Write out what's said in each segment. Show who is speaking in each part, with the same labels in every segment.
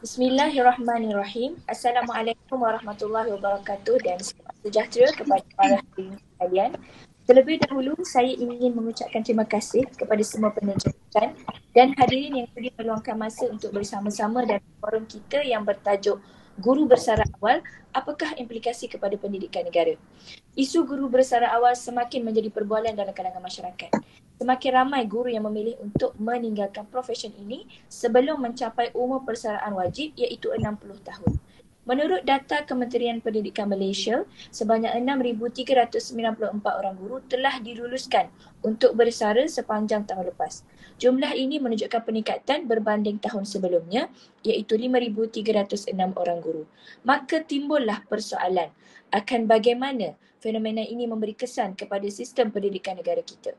Speaker 1: Bismillahirrahmanirrahim. Assalamualaikum warahmatullahi wabarakatuh dan selamat sejahtera kepada para hadirin sekalian. Terlebih dahulu, saya ingin mengucapkan terima kasih kepada semua penerjemah dan hadirin yang sudi meluangkan masa untuk bersama-sama dalam forum kita yang bertajuk Guru Bersara Awal, apakah implikasi kepada pendidikan negara? Isu guru bersara awal semakin menjadi perbualan dalam kalangan masyarakat. Semakin ramai guru yang memilih untuk meninggalkan profesyen ini sebelum mencapai umur persaraan wajib iaitu 60 tahun. Menurut data Kementerian Pendidikan Malaysia, sebanyak 6,394 orang guru telah diluluskan untuk bersara sepanjang tahun lepas. Jumlah ini menunjukkan peningkatan berbanding tahun sebelumnya iaitu 5,306 orang guru. Maka timbullah persoalan akan bagaimana fenomena ini memberi kesan kepada sistem pendidikan negara kita.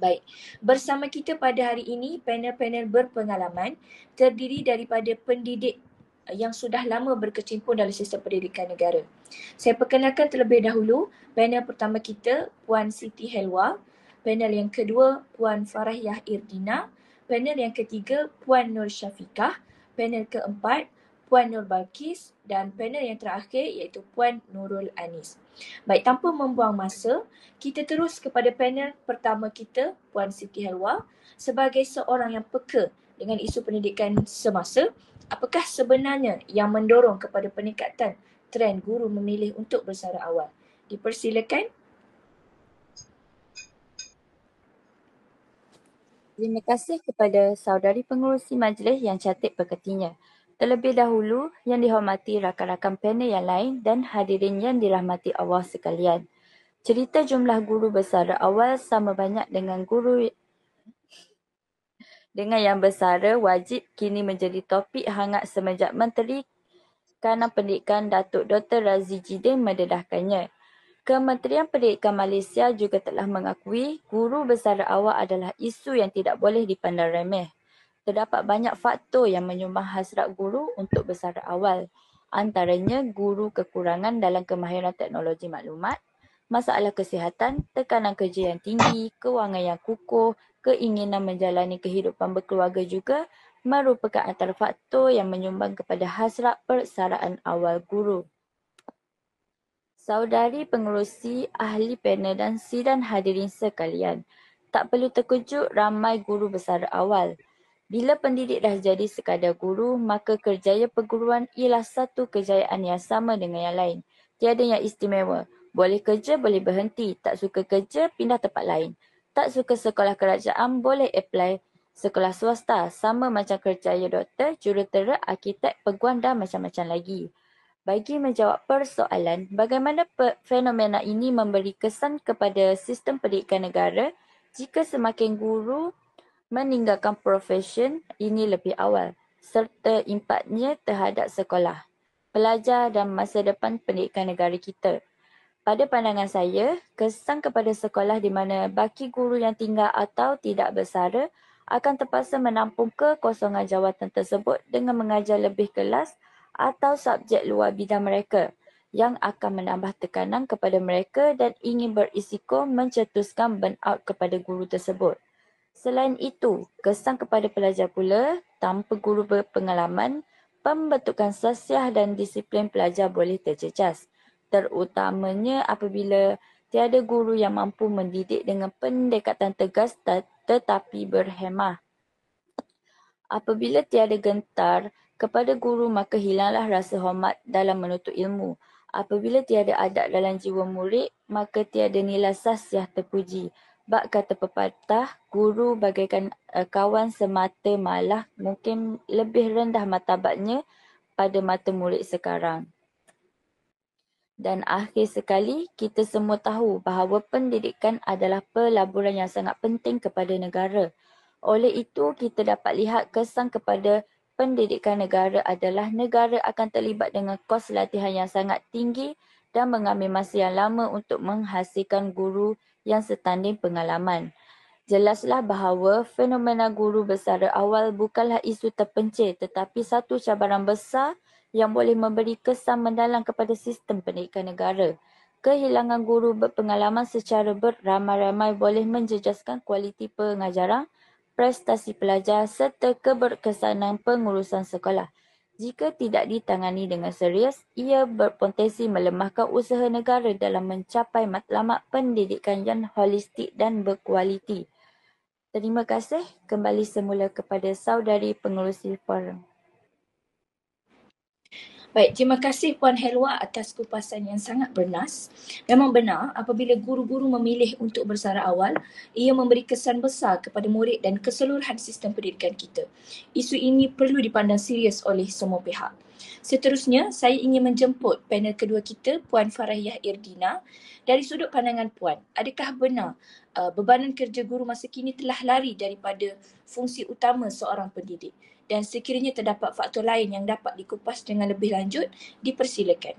Speaker 1: Baik, bersama kita pada hari ini panel-panel berpengalaman terdiri daripada pendidik yang sudah lama berkecimpung dalam sistem pendidikan negara. Saya perkenalkan terlebih dahulu panel pertama kita Puan Siti Helwa, panel yang kedua Puan Farahiah Irdina, panel yang ketiga Puan Nur Syafiqah, panel keempat Puan Nur Balkis dan panel yang terakhir iaitu Puan Nurul Anis. Baik, tanpa membuang masa, kita terus kepada panel pertama kita, Puan Siti Helwa. Sebagai seorang yang peka dengan isu pendidikan semasa, apakah sebenarnya yang mendorong kepada peningkatan trend guru memilih untuk bersara awal? Dipersilakan.
Speaker 2: Terima kasih kepada saudari pengerusi majlis yang cantik pekertinya. Terlebih dahulu, yang dihormati rakan-rakan panel yang lain dan hadirin yang dirahmati Allah sekalian. Cerita jumlah guru bersara awal sama banyak dengan yang bersara wajib kini menjadi topik hangat semenjak Menteri Kanan Pendidikan Datuk Dr. Razi Jidin mendedahkannya. Kementerian Pendidikan Malaysia juga telah mengakui guru bersara awal adalah isu yang tidak boleh dipandang remeh. Terdapat banyak faktor yang menyumbang hasrat guru untuk bersara awal. Antaranya guru kekurangan dalam kemahiran teknologi maklumat, masalah kesihatan, tekanan kerja yang tinggi, kewangan yang kukuh, keinginan menjalani kehidupan berkeluarga juga merupakan antara faktor yang menyumbang kepada hasrat persaraan awal guru. Saudari pengerusi, ahli panel dan sidang hadirin sekalian, tak perlu terkejut ramai guru bersara awal. Bila pendidik dah jadi sekadar guru, maka kerjaya perguruan ialah satu kejayaan yang sama dengan yang lain. Tiada yang istimewa. Boleh kerja, boleh berhenti. Tak suka kerja, pindah tempat lain. Tak suka sekolah kerajaan, boleh apply sekolah swasta. Sama macam kerjaya doktor, jurutera, arkitek, peguam dan macam-macam lagi. Bagi menjawab persoalan, bagaimana fenomena ini memberi kesan kepada sistem pendidikan negara jika semakin guru meninggalkan profesyen ini lebih awal, serta impaknya terhadap sekolah, pelajar dan masa depan pendidikan negara kita. Pada pandangan saya, kesan kepada sekolah di mana baki guru yang tinggal atau tidak bersara akan terpaksa menampung kekosongan jawatan tersebut dengan mengajar lebih kelas atau subjek luar bidang mereka yang akan menambah tekanan kepada mereka dan ingin berisiko mencetuskan burnout kepada guru tersebut. Selain itu, kesan kepada pelajar pula, tanpa guru berpengalaman, pembentukan sosial dan disiplin pelajar boleh terjejas. Terutamanya apabila tiada guru yang mampu mendidik dengan pendekatan tegas tetapi berhemah. Apabila tiada gentar kepada guru, maka hilanglah rasa hormat dalam menuntut ilmu. Apabila tiada adab dalam jiwa murid, maka tiada nilai sahsiah terpuji. Bak kata pepatah, guru bagaikan kawan semata, malah mungkin lebih rendah martabatnya pada mata murid sekarang. Dan akhir sekali, kita semua tahu bahawa pendidikan adalah pelaburan yang sangat penting kepada negara. Oleh itu, kita dapat lihat kesan kepada pendidikan negara adalah negara akan terlibat dengan kos latihan yang sangat tinggi dan mengambil masa yang lama untuk menghasilkan guru yang setanding pengalaman. Jelaslah bahawa fenomena guru bersara awal bukanlah isu terpencil tetapi satu cabaran besar yang boleh memberi kesan mendalam kepada sistem pendidikan negara. Kehilangan guru berpengalaman secara beramai-ramai boleh menjejaskan kualiti pengajaran, prestasi pelajar serta keberkesanan pengurusan sekolah. Jika tidak ditangani dengan serius, ia berpotensi melemahkan usaha negara dalam mencapai matlamat pendidikan yang holistik dan berkualiti. Terima kasih. Kembali semula kepada saudari pengerusi forum.
Speaker 1: Baik, terima kasih Puan Helwa atas kupasan yang sangat bernas. Memang benar, apabila guru-guru memilih untuk bersara awal, ia memberi kesan besar kepada murid dan keseluruhan sistem pendidikan kita. Isu ini perlu dipandang serius oleh semua pihak. Seterusnya, saya ingin menjemput panel kedua kita, Puan Farahiyah Irdina. Dari sudut pandangan Puan, adakah benar bebanan kerja guru masa kini telah lari daripada fungsi utama seorang pendidik? Dan sekiranya terdapat faktor lain yang dapat dikupas dengan lebih lanjut, dipersilakan.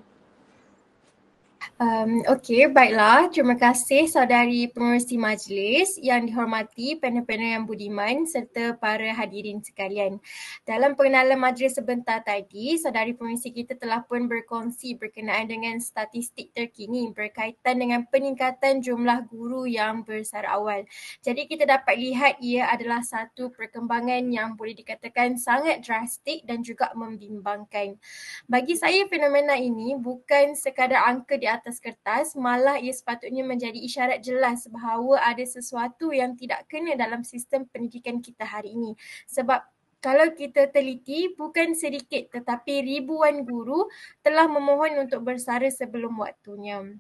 Speaker 3: Okey, baiklah. Terima kasih saudari pengerusi majlis yang dihormati, panel-panel yang budiman serta para hadirin sekalian. Dalam pengenalan majlis sebentar tadi, saudari pengerusi kita telah pun berkongsi berkenaan dengan statistik terkini berkaitan dengan peningkatan jumlah guru yang bersara awal. Jadi kita dapat lihat ia adalah satu perkembangan yang boleh dikatakan sangat drastik dan juga membimbangkan. Bagi saya, fenomena ini bukan sekadar angka di atas kertas, malah ia sepatutnya menjadi isyarat jelas bahawa ada sesuatu yang tidak kena dalam sistem pendidikan kita hari ini. Sebab kalau kita teliti, bukan sedikit tetapi ribuan guru telah memohon untuk bersara sebelum waktunya.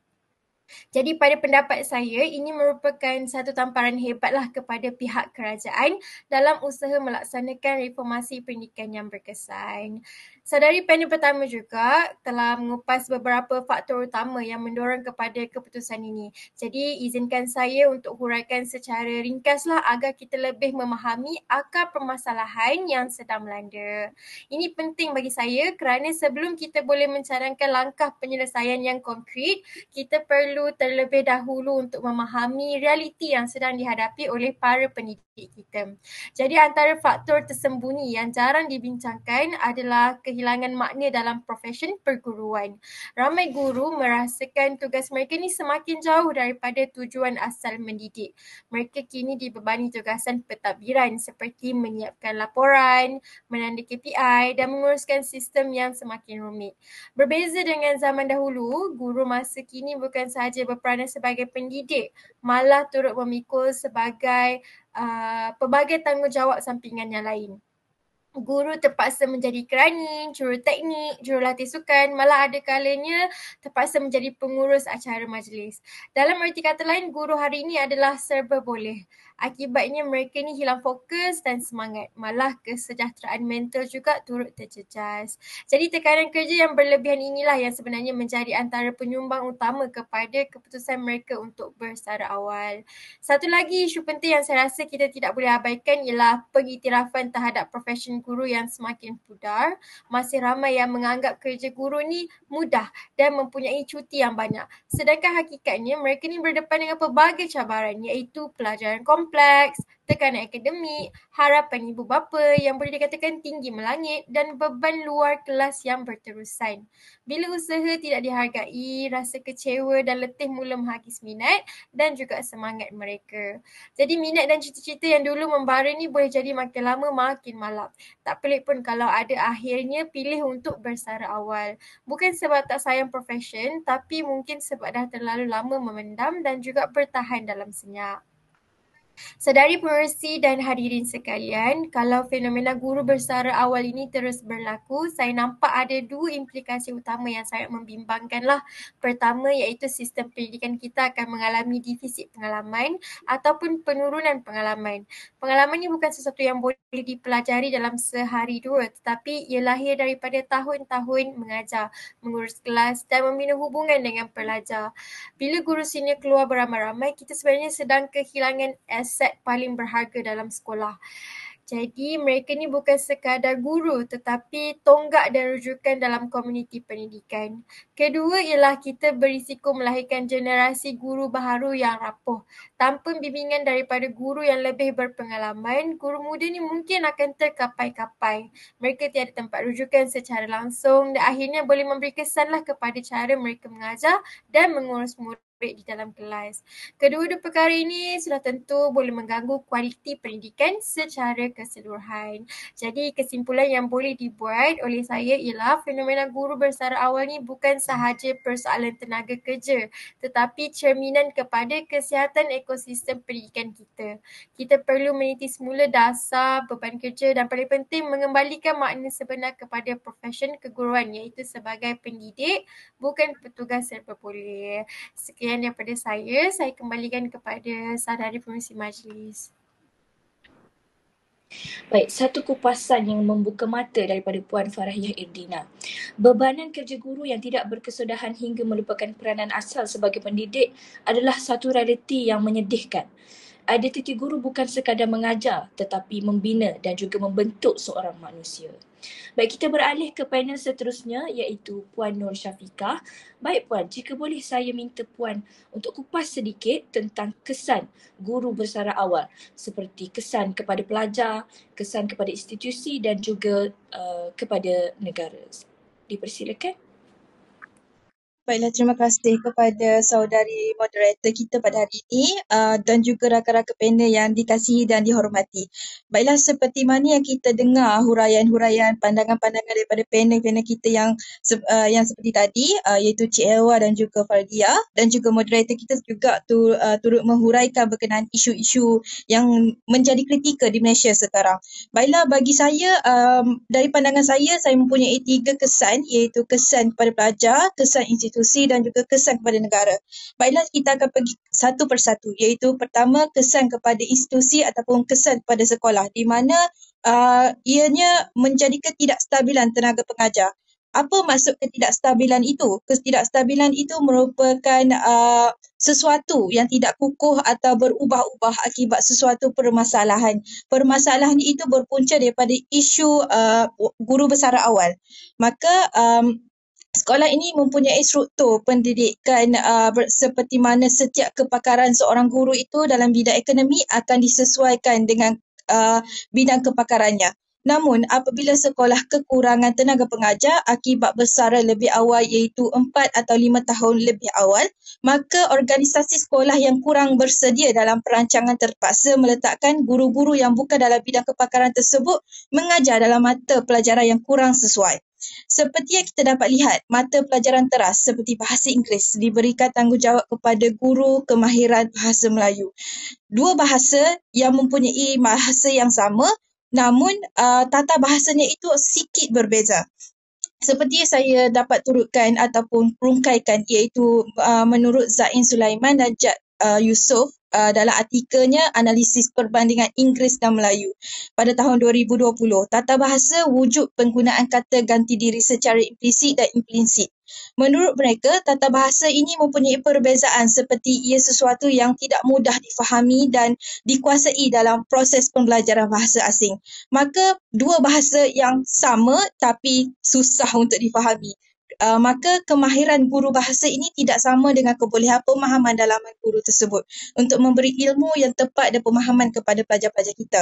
Speaker 3: Jadi pada pendapat saya, ini merupakan satu tamparan hebatlah kepada pihak kerajaan dalam usaha melaksanakan reformasi pendidikan yang berkesan. Saudari panel pertama juga telah mengupas beberapa faktor utama yang mendorong kepada keputusan ini. Jadi izinkan saya untuk huraikan secara ringkaslah agar kita lebih memahami akar permasalahan yang sedang melanda. Ini penting bagi saya kerana sebelum kita boleh mencadangkan langkah penyelesaian yang konkret, kita perlu terlebih dahulu untuk memahami realiti yang sedang dihadapi oleh para pendidik kita. Jadi antara faktor tersembunyi yang jarang dibincangkan adalah kehilangan makna dalam profesion perguruan. Ramai guru merasakan tugas mereka ni semakin jauh daripada tujuan asal mendidik. Mereka kini dibebani tugasan pentadbiran seperti menyiapkan laporan, menanda KPI dan menguruskan sistem yang semakin rumit. Berbeza dengan zaman dahulu, guru masa kini bukan sahaja berperanan sebagai pendidik, malah turut memikul sebagai pelbagai tanggungjawab sampingan yang lain. Guru terpaksa menjadi kerani, juruteknik, jurulatih sukan, malah ada kalanya terpaksa menjadi pengurus acara majlis. Dalam erti kata lain, guru hari ini adalah serba boleh. Akibatnya mereka ni hilang fokus dan semangat. Malah kesejahteraan mental juga turut terjejas. Jadi tekanan kerja yang berlebihan inilah yang sebenarnya menjadi antara penyumbang utama kepada keputusan mereka untuk bersara awal. Satu lagi isu penting yang saya rasa kita tidak boleh abaikan ialah pengiktirafan terhadap profesion guru yang semakin pudar. Masih ramai yang menganggap kerja guru ni mudah dan mempunyai cuti yang banyak. Sedangkan hakikatnya mereka ni berdepan dengan pelbagai cabaran iaitu pelajaran kompleks, tekanan akademik, harapan ibu bapa yang boleh dikatakan tinggi melangit dan beban luar kelas yang berterusan. Bila usaha tidak dihargai, rasa kecewa dan letih mula menghakis minat dan juga semangat mereka. Jadi minat dan cita-cita yang dulu membara ni boleh jadi makin lama makin malap. Tak pelik pun kalau ada akhirnya pilih untuk bersara awal. Bukan sebab tak sayang profession, tapi mungkin sebab dah terlalu lama memendam dan juga bertahan dalam senyap. Saudari pengerusi dan hadirin sekalian, kalau fenomena guru bersara awal ini terus berlaku, saya nampak ada dua implikasi utama yang sangat membimbangkanlah. Pertama iaitu sistem pendidikan kita akan mengalami defisit pengalaman ataupun penurunan pengalaman. Pengalaman ini bukan sesuatu yang boleh dipelajari dalam sehari dua, tetapi ia lahir daripada tahun-tahun mengajar, mengurus kelas dan membina hubungan dengan pelajar. Bila guru senior keluar beramai-ramai, kita sebenarnya sedang kehilangan aset paling berharga dalam sekolah. Jadi mereka ni bukan sekadar guru tetapi tonggak dan rujukan dalam komuniti pendidikan. Kedua ialah kita berisiko melahirkan generasi guru baharu yang rapuh. Tanpa bimbingan daripada guru yang lebih berpengalaman, guru muda ni mungkin akan terkapai-kapai. Mereka tiada tempat rujukan secara langsung dan akhirnya boleh memberi kesanlah kepada cara mereka mengajar dan mengurus murid di dalam kelas. Kedua-dua perkara ini sudah tentu boleh mengganggu kualiti pendidikan secara keseluruhan. Jadi kesimpulan yang boleh dibuat oleh saya ialah fenomena guru bersara awal ni bukan sahaja persoalan tenaga kerja, tetapi cerminan kepada kesihatan ekosistem pendidikan kita. Kita perlu meniti semula dasar, beban kerja dan paling penting mengembalikan makna sebenar kepada profesion keguruan iaitu sebagai pendidik, bukan petugas serba boleh. Sekian daripada saya kembalikan kepada saudari pengerusi majlis.
Speaker 1: Baik, satu kupasan yang membuka mata daripada Puan Farahiah Irdina. Bebanan kerja guru yang tidak berkesudahan hingga melupakan peranan asal sebagai pendidik adalah satu realiti yang menyedihkan. Identiti guru bukan sekadar mengajar tetapi membina dan juga membentuk seorang manusia. Baik, kita beralih ke panel seterusnya iaitu Puan Nur Syafiqah. Baik Puan, jika boleh saya minta Puan untuk kupas sedikit tentang kesan guru bersara awal seperti kesan kepada pelajar, kesan kepada institusi dan juga kepada negara. Dipersilakan.
Speaker 4: Baiklah, terima kasih kepada saudari moderator kita pada hari ini dan juga rakan-rakan panel yang dikasihi dan dihormati. Baiklah, seperti mana yang kita dengar huraian-huraian pandangan-pandangan daripada panel-panel kita yang seperti tadi iaitu Cik Elwa dan juga Fardia dan juga moderator kita juga turut menghuraikan berkenaan isu-isu yang menjadi kritikal di Malaysia sekarang. Baiklah, bagi saya dari pandangan saya mempunyai 3 kesan iaitu kesan kepada pelajar, kesan institusi dan juga kesan kepada negara. Baiklah, kita akan pergi satu persatu iaitu pertama kesan kepada institusi ataupun kesan kepada sekolah di mana ianya menjadi ketidakstabilan tenaga pengajar. Apa maksud ketidakstabilan itu? Ketidakstabilan itu merupakan sesuatu yang tidak kukuh atau berubah-ubah akibat sesuatu permasalahan. Permasalahan itu berpunca daripada isu guru bersara awal. Maka sekolah ini mempunyai struktur pendidikan seperti mana setiap kepakaran seorang guru itu dalam bidang akademik akan disesuaikan dengan bidang kepakarannya. Namun apabila sekolah kekurangan tenaga pengajar akibat bersara lebih awal iaitu 4 atau 5 tahun lebih awal, maka organisasi sekolah yang kurang bersedia dalam perancangan terpaksa meletakkan guru-guru yang bukan dalam bidang kepakaran tersebut mengajar dalam mata pelajaran yang kurang sesuai. Seperti yang kita dapat lihat, mata pelajaran teras seperti bahasa Inggeris diberikan tanggungjawab kepada guru kemahiran bahasa Melayu. Dua bahasa yang mempunyai bahasa yang sama, namun tata bahasanya itu sikit berbeza. Seperti saya dapat turutkan ataupun perungkaikan iaitu menurut Zain Sulaiman dan Jad Yusof dalam artikelnya Analisis Perbandingan Inggeris dan Melayu pada tahun 2020, tata bahasa wujud penggunaan kata ganti diri secara implisit dan implisit. Menurut mereka, tata bahasa ini mempunyai perbezaan seperti ia sesuatu yang tidak mudah difahami dan dikuasai dalam proses pembelajaran bahasa asing. Maka dua bahasa yang sama tapi susah untuk difahami. Maka kemahiran guru bahasa ini tidak sama dengan kebolehan pemahaman dalaman guru tersebut untuk memberi ilmu yang tepat dan pemahaman kepada pelajar-pelajar kita.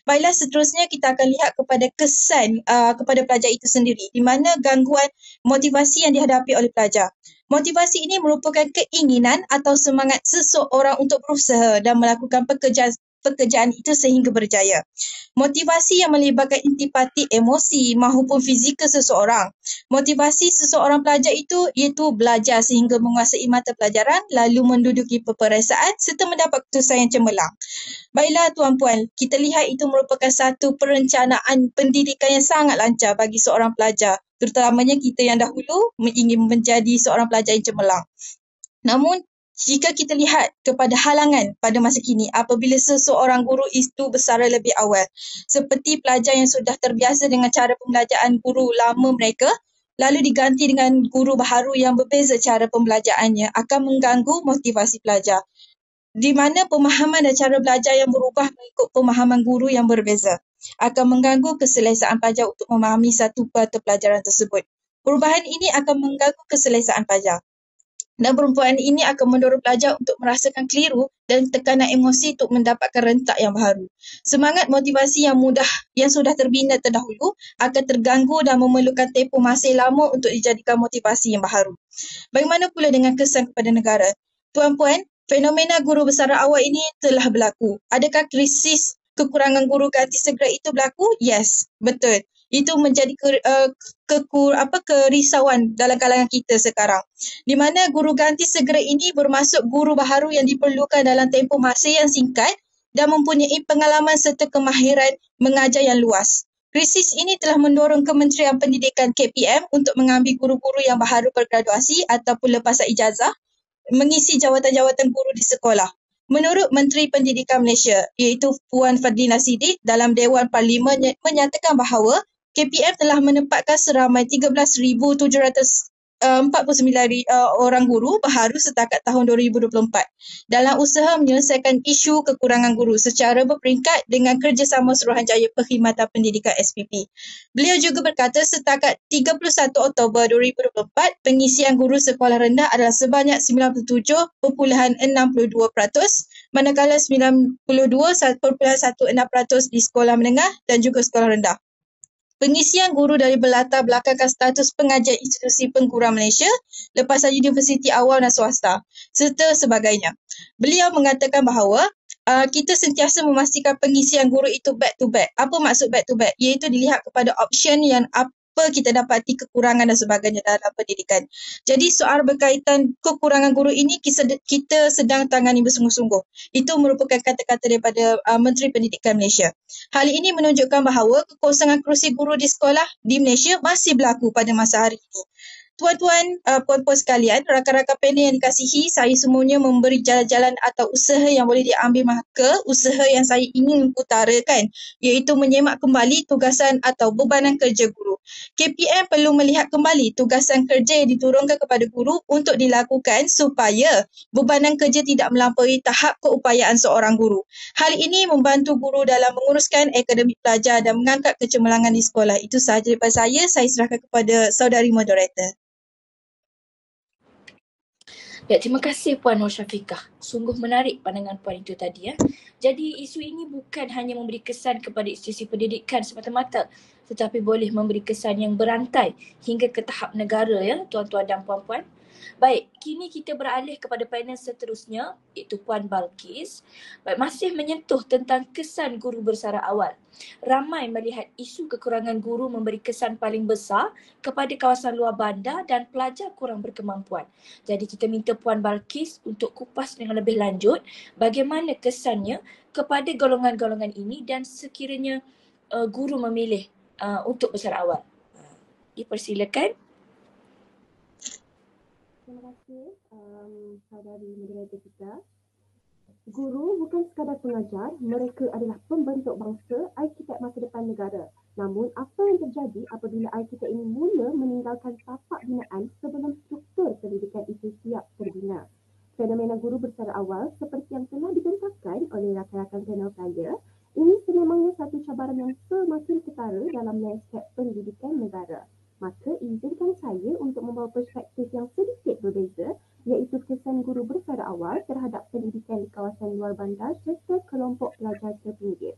Speaker 4: Baiklah, seterusnya kita akan lihat kepada kesan kepada pelajar itu sendiri di mana gangguan motivasi yang dihadapi oleh pelajar. Motivasi ini merupakan keinginan atau semangat seseorang untuk berusaha dan melakukan pekerjaan itu sehingga berjaya. Motivasi yang melibatkan intipati emosi maupun fizikal seseorang. Motivasi seseorang pelajar itu iaitu belajar sehingga menguasai mata pelajaran lalu menduduki peperiksaan serta mendapat keputusan yang cemerlang. Baiklah tuan-puan, kita lihat itu merupakan satu perencanaan pendidikan yang sangat lancar bagi seorang pelajar, terutamanya kita yang dahulu ingin menjadi seorang pelajar yang cemerlang. Namun jika kita lihat kepada halangan pada masa kini apabila seseorang guru itu bersara lebih awal, seperti pelajar yang sudah terbiasa dengan cara pembelajaran guru lama mereka, lalu diganti dengan guru baharu yang berbeza cara pembelajarannya, akan mengganggu motivasi pelajar. Di mana pemahaman dan cara belajar yang berubah mengikut pemahaman guru yang berbeza, akan mengganggu keselesaan pelajar untuk memahami satu mata pelajaran tersebut. Perubahan ini akan mengganggu keselesaan pelajar. Dan perubahan ini akan mendorong pelajar untuk merasakan keliru dan tekanan emosi untuk mendapatkan rentak yang baru. Semangat motivasi yang sudah terbina terdahulu akan terganggu dan memerlukan tempoh masa lama untuk dijadikan motivasi yang baru. Bagaimana pula dengan kesan kepada negara? Puan-puan, fenomena guru bersara awal ini telah berlaku. Adakah krisis kekurangan guru ganti segera itu berlaku? Yes, betul. Itu menjadi kerisauan dalam kalangan kita sekarang. Di mana guru ganti segera ini bermaksud guru baharu yang diperlukan dalam tempoh masa yang singkat dan mempunyai pengalaman serta kemahiran mengajar yang luas. Krisis ini telah mendorong Kementerian Pendidikan KPM untuk mengambil guru-guru yang baharu bergraduasi ataupun lepasan ijazah mengisi jawatan-jawatan guru di sekolah. Menurut Menteri Pendidikan Malaysia, iaitu Puan Fadlina Siddiq, dalam Dewan Parlimen menyatakan bahawa KPM telah menempatkan seramai 13,749 orang guru baharu setakat tahun 2024 dalam usaha menyelesaikan isu kekurangan guru secara berperingkat dengan Kerjasama Suruhanjaya Perkhidmatan Pendidikan SPP. Beliau juga berkata setakat 31 Oktober 2024, pengisian guru sekolah rendah adalah sebanyak 97.62%, manakala 92.16% di sekolah menengah dan juga sekolah rendah. Pengisian guru dari berlatar belakangkan status pengajar institusi pengguruan Malaysia, lepasan universiti awam dan swasta, serta sebagainya. Beliau mengatakan bahawa kita sentiasa memastikan pengisian guru itu back to back. Apa maksud back to back? Iaitu dilihat kepada option yang apa kita dapati kekurangan dan sebagainya dalam pendidikan. Jadi soal berkaitan kekurangan guru ini kita sedang tangani bersungguh-sungguh. Itu merupakan kata-kata daripada Menteri Pendidikan Malaysia. Hal ini menunjukkan bahawa kekosongan kerusi guru di sekolah di Malaysia masih berlaku pada masa hari ini. Tuan-tuan, puan-puan sekalian, rakan-rakan panel yang dikasihi, saya semuanya memberi jalan-jalan atau usaha yang boleh diambil, maka usaha yang saya ingin utarakan iaitu menyemak kembali tugasan atau bebanan kerja guru. KPM perlu melihat kembali tugasan kerja yang diturunkan kepada guru untuk dilakukan supaya bebanan kerja tidak melampaui tahap keupayaan seorang guru. Hal ini membantu guru dalam menguruskan akademik pelajar dan mengangkat kecemerlangan di sekolah. Itu sahaja daripada saya serahkan kepada saudari moderator.
Speaker 1: Ya, terima kasih Puan Nur Syafiqah. Sungguh menarik pandangan Puan itu tadi ya. Jadi isu ini bukan hanya memberi kesan kepada institusi pendidikan semata-mata, tetapi boleh memberi kesan yang berantai hingga ke tahap negara ya, tuan-tuan dan puan-puan. Baik, kini kita beralih kepada panel seterusnya, iaitu Puan Balkis. Baik, masih menyentuh tentang kesan guru bersara awal. Ramai melihat isu kekurangan guru memberi kesan paling besar kepada kawasan luar bandar dan pelajar kurang berkemampuan. Jadi kita minta Puan Balkis untuk kupas dengan lebih lanjut bagaimana kesannya kepada golongan-golongan ini dan sekiranya guru memilih untuk bersara awal. Dipersilakan.
Speaker 5: Terima kasih saudari moderator kita. Guru bukan sekadar pengajar, mereka adalah pembentuk bangsa, arkitek masa depan negara. Namun apa yang terjadi apabila arkitek ini mula meninggalkan tapak binaan sebelum struktur pendidikan itu siap terbina? Fenomena guru bersara awal seperti yang telah dibentangkan oleh rakan-rakan panel saya, ini sememangnya satu cabaran yang semakin ketara dalam landscape pendidikan negara. Maka izinkan saya untuk membawa perspektif yang sedikit berbeza, iaitu kesan guru bersara awal terhadap pendidikan di kawasan luar bandar serta kelompok pelajar terpinggir.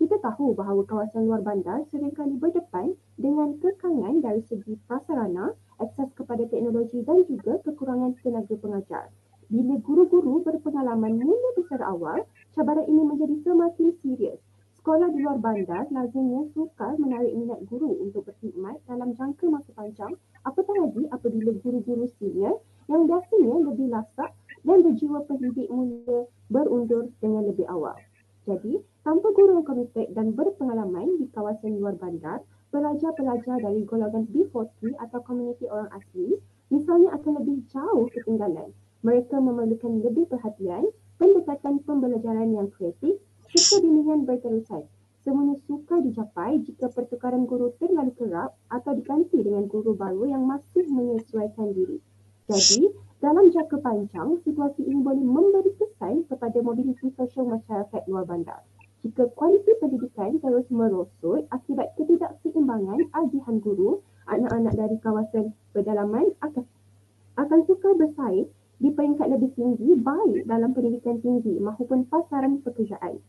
Speaker 5: Kita tahu bahawa kawasan luar bandar seringkali berdepan dengan kekangan dari segi prasarana, akses kepada teknologi dan juga kekurangan tenaga pengajar. Bila guru-guru berpengalaman mula bersara awal, cabaran ini menjadi semakin serius. Sekolah di luar bandar lazimnya sukar menarik minat guru untuk berkhidmat dalam jangka masa panjang, apatah lagi apabila guru-guru senior yang biasanya lebih lasak dan berjiwa pendidik mula berundur dengan lebih awal. Jadi, tanpa guru yang komited dan berpengalaman di kawasan luar bandar, pelajar-pelajar dari golongan B40 atau komuniti orang asli misalnya akan lebih jauh ketinggalan. Mereka memerlukan lebih perhatian, pendekatan pembelajaran yang kreatif, serta bimbingan berterusan. Semuanya sukar dicapai jika pertukaran guru terlalu kerap atau diganti dengan guru baru yang masih menyesuaikan diri. Jadi, dalam jangka panjang, situasi ini boleh memberi kesan kepada mobiliti sosial masyarakat luar bandar. Jika kualiti pendidikan terus merosot akibat ketidakseimbangan agihan guru, anak-anak dari kawasan pedalaman akan sukar bersaing di peringkat lebih tinggi baik dalam pendidikan tinggi maupun pasaran pekerjaan.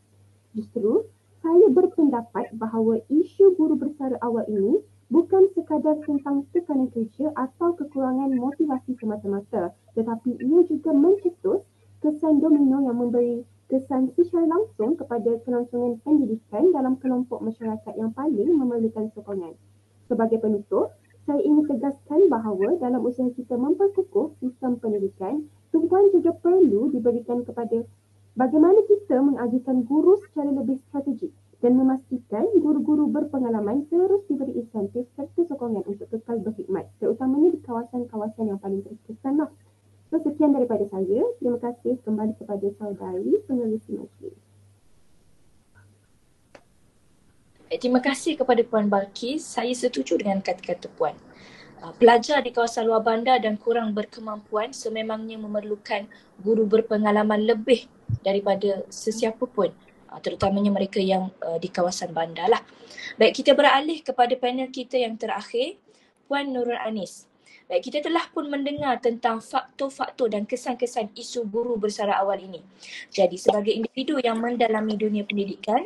Speaker 5: Justru, saya berpendapat bahawa isu guru bersara awal ini bukan sekadar tentang tekanan kerja atau kekurangan motivasi semata-mata, tetapi ia juga mencetus kesan domino yang memberi kesan secara langsung kepada kelangsungan pendidikan dalam kelompok masyarakat yang paling memerlukan sokongan. Sebagai penutup, saya ingin tegaskan bahawa dalam usaha kita memperkukuh sistem pendidikan, tumpuan juga perlu diberikan kepada bagaimana kita mengajukan guru secara lebih strategik dan memastikan guru-guru berpengalaman terus diberi insentif serta sokongan untuk kekal berkhidmat, terutamanya di kawasan-kawasan yang paling terkesan. So, sekian daripada saya. Terima kasih kembali kepada saudari penerusi majlis.
Speaker 1: Terima kasih kepada Puan Balkis. Saya setuju dengan kata-kata Puan. Pelajar di kawasan luar bandar dan kurang berkemampuan sememangnya memerlukan guru berpengalaman lebih daripada sesiapa pun, terutamanya mereka yang di kawasan bandar lah. Baik, kita beralih kepada panel kita yang terakhir, Puan Nurul Anis. Baik, kita telah pun mendengar tentang faktor-faktor dan kesan-kesan isu guru bersara awal ini. Jadi sebagai individu yang mendalami dunia pendidikan,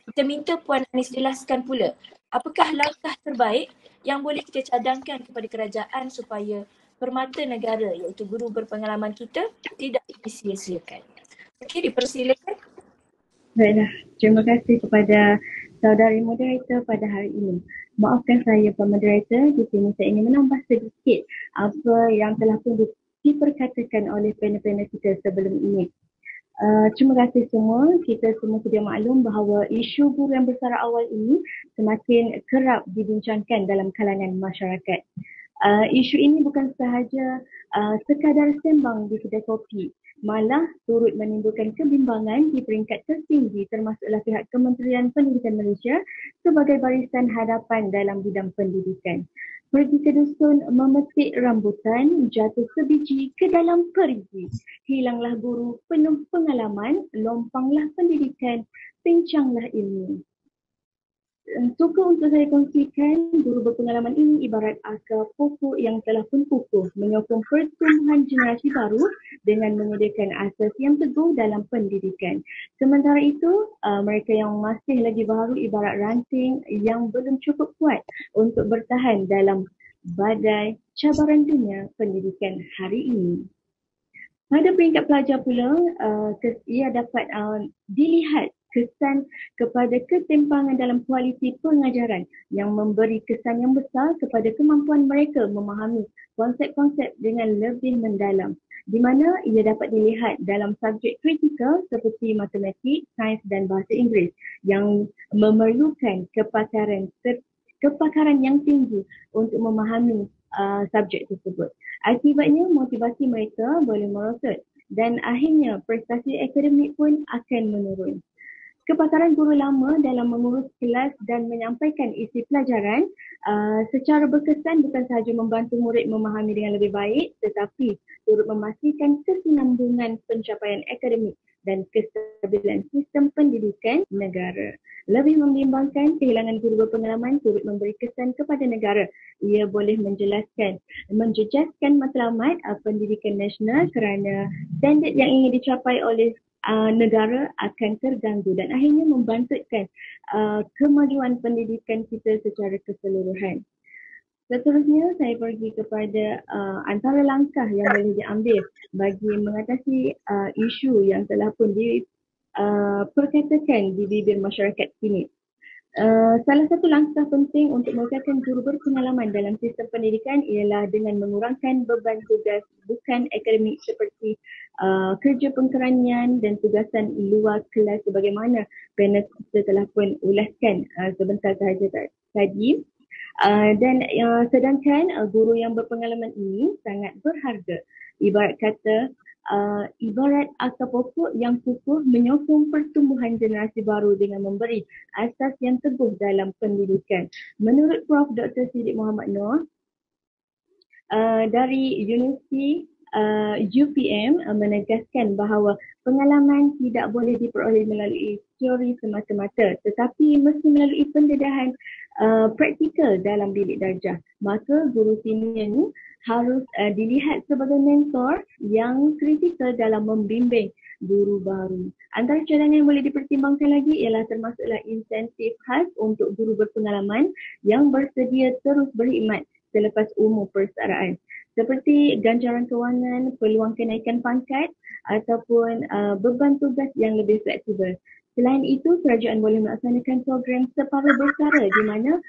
Speaker 1: kita minta Puan Anis jelaskan pula apakah langkah terbaik yang boleh kita cadangkan kepada kerajaan supaya permata negara iaitu guru berpengalaman kita tidak disia-siakan. Okey, dipersilakan.
Speaker 6: Baiklah, terima kasih kepada saudari moderator pada hari ini. Maafkan saya Pak Moderator, di sini saya ingin menambah sedikit apa yang telah pun diperkatakan oleh panel-panel kita sebelum ini. Terima kasih semua. Kita semua sedia maklum bahawa isu guru yang bersara awal ini semakin kerap dibincangkan dalam kalangan masyarakat. Isu ini bukan sahaja sekadar sembang di kedai kopi, malah turut menimbulkan kebimbangan di peringkat tertinggi termasuklah pihak Kementerian Pendidikan Malaysia sebagai barisan hadapan dalam bidang pendidikan. Pergi ke dusun memetik rambutan, jatuh sebiji ke dalam perigi. Hilanglah guru penuh pengalaman, lompanglah pendidikan, pincanglah ilmu. Suka untuk saya kongsikan, guru berpengalaman ini ibarat akar pokok yang telah pun kukuh, menyokong pertumbuhan generasi baru dengan menyediakan asas yang teguh dalam pendidikan. Sementara itu, mereka yang masih lagi baru ibarat ranting yang belum cukup kuat untuk bertahan dalam badai cabaran dunia pendidikan hari ini. Pada peringkat pelajar pula, ia dapat dilihat kesan kepada ketimpangan dalam kualiti pengajaran yang memberi kesan yang besar kepada kemampuan mereka memahami konsep-konsep dengan lebih mendalam, di mana ia dapat dilihat dalam subjek kritikal seperti matematik, sains dan bahasa Inggeris yang memerlukan kepakaran yang tinggi untuk memahami subjek tersebut. Akibatnya motivasi mereka boleh merosot dan akhirnya prestasi akademik pun akan menurun. Kepakaran guru lama dalam mengurus kelas dan menyampaikan isi pelajaran secara berkesan bukan sahaja membantu murid memahami dengan lebih baik tetapi turut memastikan kesinambungan pencapaian akademik dan kestabilan sistem pendidikan negara. Lebih membimbangkan, kehilangan guru berpengalaman turut memberi kesan kepada negara. Ia boleh menjejaskan matlamat pendidikan nasional kerana standard yang ingin dicapai oleh negara akan terganggu dan akhirnya membantutkan kemajuan pendidikan kita secara keseluruhan. Seterusnya saya pergi kepada antara langkah yang boleh diambil bagi mengatasi isu yang telah pun diperkatakan di bibir masyarakat kini. Salah satu langkah penting untuk menguatkan guru berpengalaman dalam sistem pendidikan ialah dengan mengurangkan beban tugas bukan akademik seperti kerja pengkeranian dan tugasan luar kelas sebagaimana panel kita telah pun ulaskan sebentar sahaja tadi. Dan sedangkan guru yang berpengalaman ini sangat berharga. Ibarat kata, ibarat akar pokok yang kukuh menyokong pertumbuhan generasi baru dengan memberi asas yang teguh dalam pendidikan. Menurut Prof. Dr. Siddiq Muhammad Noor dari Universiti UPM menegaskan bahawa pengalaman tidak boleh diperoleh melalui teori semata-mata tetapi mesti melalui pendedahan praktikal dalam bilik darjah. Maka guru senior ini harus dilihat sebagai mentor yang kritikal dalam membimbing guru baru. Antara cadangan yang boleh dipertimbangkan lagi ialah termasuklah insentif khas untuk guru berpengalaman yang bersedia terus berkhidmat selepas umur persaraan. seperti ganjaran kewangan, peluang kenaikan pangkat ataupun beban tugas yang lebih fleksibel. Selain itu, kerajaan boleh melaksanakan program separuh bersara di mana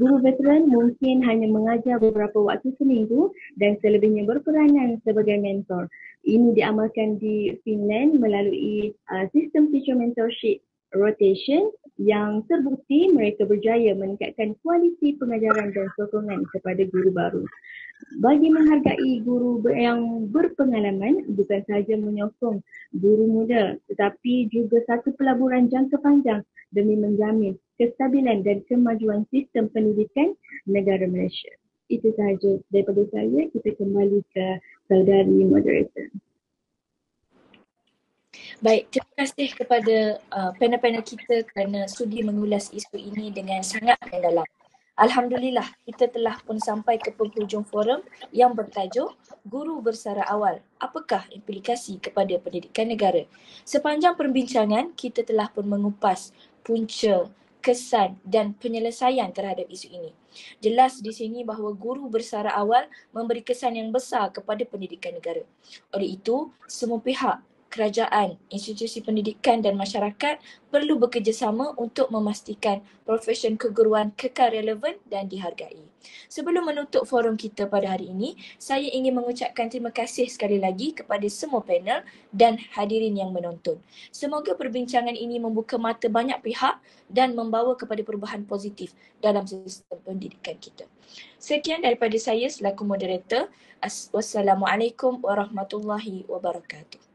Speaker 6: guru veteran mungkin hanya mengajar beberapa waktu seminggu dan selebihnya berperanan sebagai mentor. Ini diamalkan di Finland melalui sistem teacher mentorship rotation yang terbukti mereka berjaya meningkatkan kualiti pengajaran dan sokongan kepada guru baru. Bagi menghargai guru yang berpengalaman, bukan sahaja menyokong guru muda tetapi juga satu pelaburan jangka panjang demi menjamin kestabilan dan kemajuan sistem pendidikan negara Malaysia. Itu sahaja daripada saya. Kita kembali ke saudari moderator.
Speaker 1: Baik, terima kasih kepada panel-panel kita kerana sudi mengulas isu ini dengan sangat mendalam. Alhamdulillah, kita telah pun sampai ke penghujung forum yang bertajuk Guru Bersara Awal. Apakah implikasi kepada pendidikan negara? Sepanjang perbincangan, kita telah pun mengupas punca, kesan dan penyelesaian terhadap isu ini. Jelas di sini bahawa guru bersara awal memberi kesan yang besar kepada pendidikan negara. Oleh itu, semua pihak, kerajaan, institusi pendidikan dan masyarakat perlu bekerjasama untuk memastikan profesion keguruan kekal relevan dan dihargai. Sebelum menutup forum kita pada hari ini, saya ingin mengucapkan terima kasih sekali lagi kepada semua panel dan hadirin yang menonton. Semoga perbincangan ini membuka mata banyak pihak dan membawa kepada perubahan positif dalam sistem pendidikan kita. Sekian daripada saya selaku moderator. Wassalamualaikum warahmatullahi wabarakatuh.